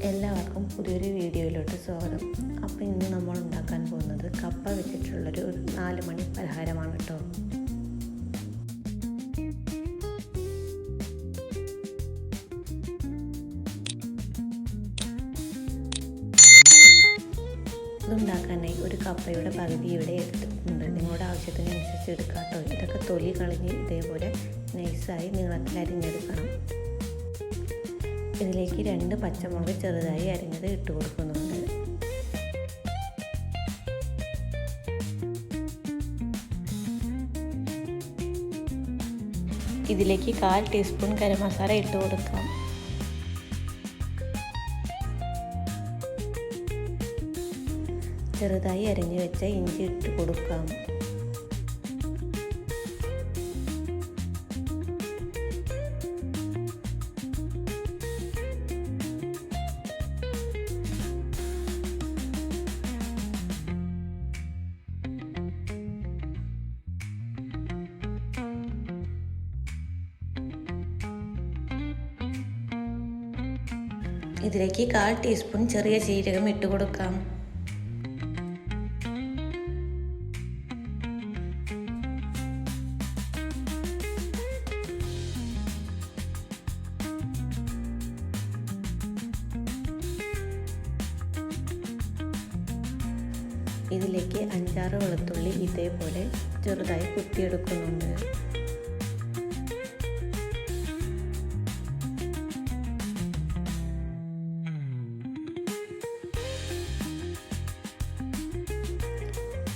എല്ലാവർക്കും പുതിയൊരു വീഡിയോയിലോട്ട് സ്വാഗതം. അപ്പോൾ ഇന്ന് നമ്മൾ ഉണ്ടാക്കാൻ പോകുന്നത് കപ്പ വെച്ചിട്ടുള്ളൊരു 4 മണി പലഹാരമാണ് കേട്ടോ. ഇതുണ്ടാക്കാനായി ഒരു കപ്പയുടെ പകുതി ഇവിടെ എടുത്തിട്ടുണ്ട്. നിങ്ങളുടെ ആവശ്യത്തിനനുസരിച്ച് എടുക്കാം കേട്ടോ. ഇതൊക്കെ തൊലി കളഞ്ഞ് ഇതേപോലെ നൈസായി നീളത്തിൽ അരിഞ്ഞെടുക്കണം. ഇതിലേക്ക് 2 പച്ചമുളക് ചെറുതായി അരിഞ്ഞത് ഇട്ട് കൊടുക്കുന്നുണ്ട്. ഇതിലേക്ക് 1/4 ടീസ്പൂൺ ഗരം മസാല ഇട്ട് കൊടുക്കാം. ചെറുതായി അരിഞ്ഞു വെച്ച ഇഞ്ചി ഇട്ട് കൊടുക്കാം. ഇതിലേക്ക് 1/4 ടീസ്പൂൺ ചെറിയ ജീരകം ഇട്ട് കൊടുക്കാം. ഇതിലേക്ക് 5-6 വെളുത്തുള്ളി ഇതേപോലെ ചെറുതായി കുത്തിയെടുക്കുന്നുണ്ട്.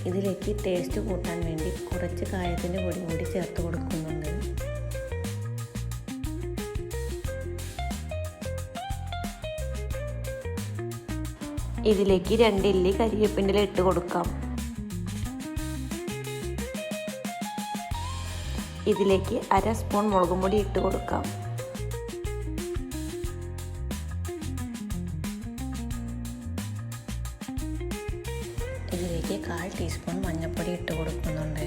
ഇതിലേക്ക് ടേസ്റ്റ് കൂട്ടാൻ വേണ്ടി കുറച്ച് കായത്തിൻ്റെ പൊടി കൂടി ചേർത്ത് കൊടുക്കുന്നുണ്ട്. ഇതിലേക്ക് 2 ഇല്ലി കരിവേപ്പിൻ്റെ ഇല ഇട്ട് കൊടുക്കാം. ഇതിലേക്ക് 1/2 സ്പൂൺ മുളകും പൊടി ഇട്ട് കൊടുക്കാം. ഇതിലേക്ക് 1/4 ടീസ്പൂൺ മഞ്ഞൾപ്പൊടി ഇട്ട് കൊടുക്കുന്നുണ്ട്.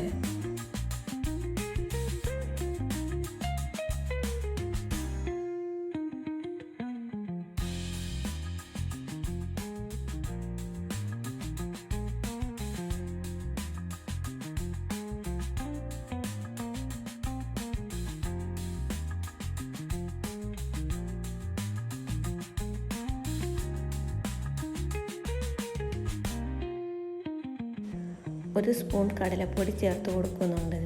ഒരു സ്പൂൺ കടലപ്പൊടി ചേർത്ത് കൊടുക്കുന്നുണ്ട്.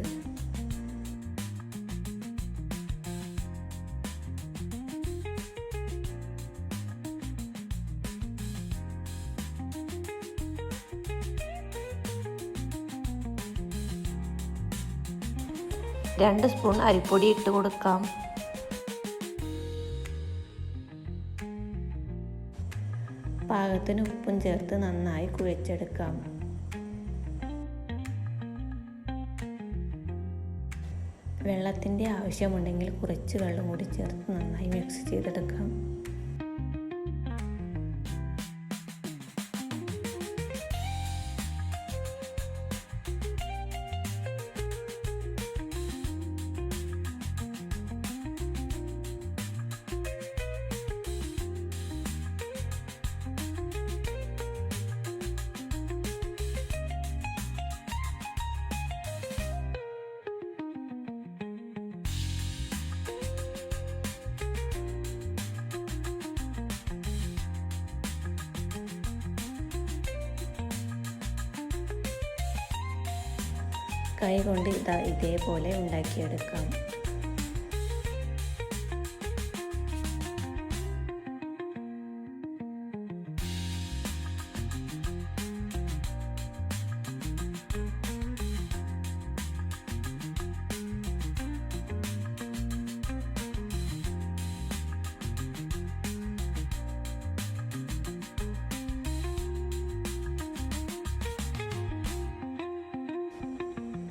രണ്ട് സ്പൂൺ അരിപ്പൊടി ഇട്ട് കൊടുക്കാം. പാകത്തിന് ഉപ്പും ചേർത്ത് നന്നായി കുഴച്ചെടുക്കാം. വെള്ളത്തിൻ്റെ ആവശ്യമുണ്ടെങ്കിൽ കുറച്ച് വെള്ളം കൂടി ചേർത്ത് നന്നായി മിക്സ് ചെയ്തെടുക്കാം. കൈ കൊണ്ട് ഇതേപോലെ ഉണ്ടാക്കിയെടുക്കാം.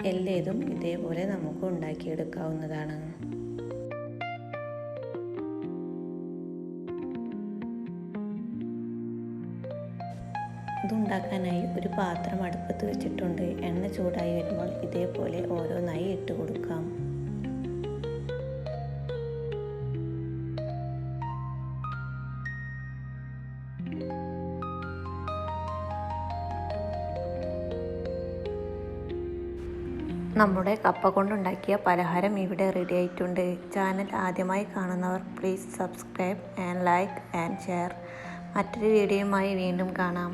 എല്ലേതും ഇതേപോലെ നമുക്ക് ഉണ്ടാക്കിയെടുക്കാവുന്നതാണ്. ഇതുണ്ടാക്കാനായി ഒരു പാത്രം അടുപ്പത്ത് വെച്ചിട്ടുണ്ട്. എണ്ണ ചൂടായി വരുമ്പോൾ ഇതേപോലെ ഓരോന്നായി ഇട്ട് കൊടുക്കാം. നമ്മുടെ കപ്പ കൊണ്ടുണ്ടാക്കിയ പലഹാരം ഇവിടെ റെഡി ആയിട്ടുണ്ട്. ചാനൽ ആദ്യമായി കാണുന്നവർ please subscribe and like and share. മറ്റൊരു വീഡിയോയുമായി വീണ്ടും കാണാം.